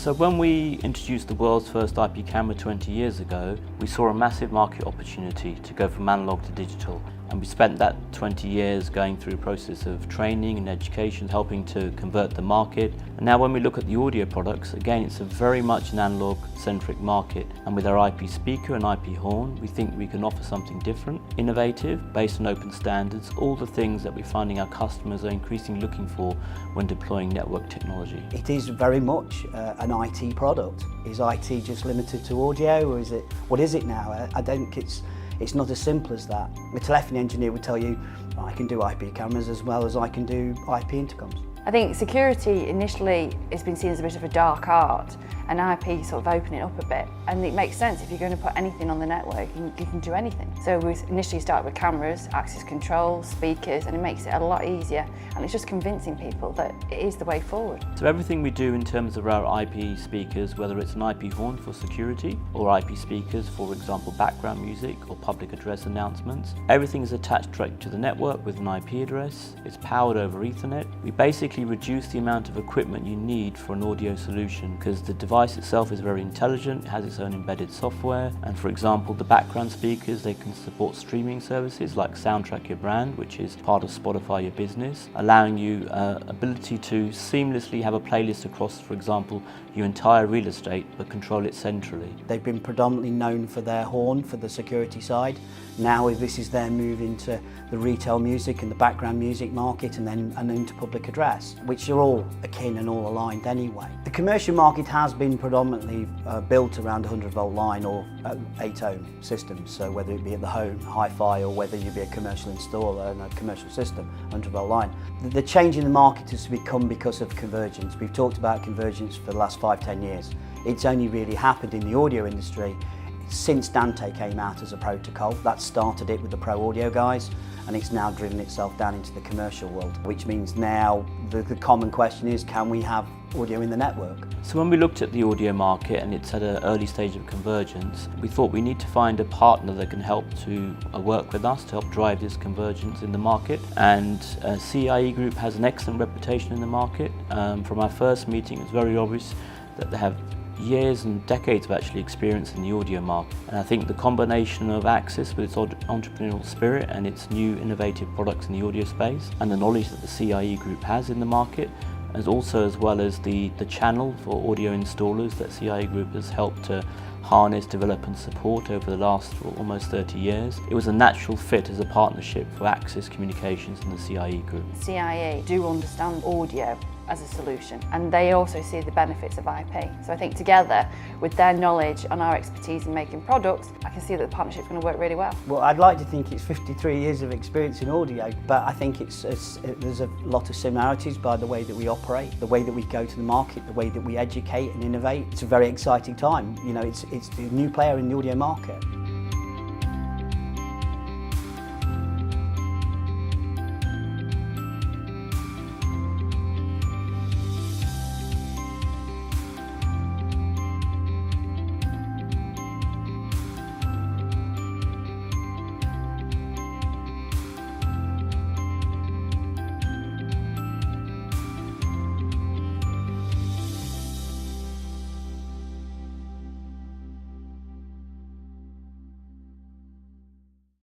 So when we introduced the world's first IP camera 20 years ago, we saw a massive market opportunity to go from analog to digital. And we spent that 20 years going through a process of training and education, helping to convert the market. And now when we look at the audio products, again, it's a very much an analog-centric market. And with our IP speaker and IP horn, we think we can offer something different, innovative, based on open standards, all the things that we're finding our customers are increasingly looking for when deploying network technology. It is very much an IT product. Is IT just limited to audio, or is it, what is it now? I don't think it's not as simple as that. A telephony engineer would tell you, I can do IP cameras as well as I can do IP intercoms. I think security initially has been seen as a bit of a dark art, and IP sort of opening up a bit. And it makes sense, if you're going to put anything on the network, you can do anything. So we initially started with cameras, access control, speakers, and it makes it a lot easier. And it's just convincing people that it is the way forward. So everything we do in terms of our IP speakers, whether it's an IP horn for security or IP speakers, for example, background music or public address announcements, everything is attached directly to the network with an IP address. It's powered over Ethernet. We basically reduce the amount of equipment you need for an audio solution because the device itself is very intelligent, it has its own embedded software, and for example the background speakers, they can support streaming services like Soundtrack Your Brand, which is part of Spotify Your Business, allowing you ability to seamlessly have a playlist across, for example, your entire real estate, but control it centrally. They've been predominantly known for their horn, for the security side. Now this is their move into the retail music and the background music market, and then into public address, which are all akin and all aligned anyway. The commercial market has been predominantly built around 100 volt line or 8 ohm systems, so whether it be at the home, hi-fi, or whether you be a commercial installer and a commercial system, 100 volt line. The change in the market has become because of convergence. We've talked about convergence for the last 5-10 years. It's only really happened in the audio industry since Dante came out as a protocol. That started it with the pro audio guys, and it's now driven itself down into the commercial world, which means now the common question is, can we have audio in the network? So when we looked at the audio market and it's at an early stage of convergence, we thought we need to find a partner that can help to work with us to help drive this convergence in the market. And cie-group has an excellent reputation in the market. From our first meeting, it was very obvious that they have years and decades of actually experience in the audio market. And I think the combination of Axis with its entrepreneurial spirit and its new innovative products in the audio space, and the knowledge that the cie-group has in the market, as well as the channel for audio installers that cie-group has helped to harness, develop and support over the last almost 30 years. It was a natural fit as a partnership for Axis Communications and the cie-group. CIE do understand audio as a solution, and they also see the benefits of IP. So I think together with their knowledge and our expertise in making products, I can see that the partnership's going to work really well. Well, I'd like to think it's 53 years of experience in audio, but I think there's a lot of similarities by the way that we operate, the way that we go to the market, the way that we educate and innovate. It's a very exciting time. You know, it's a new player in the audio market.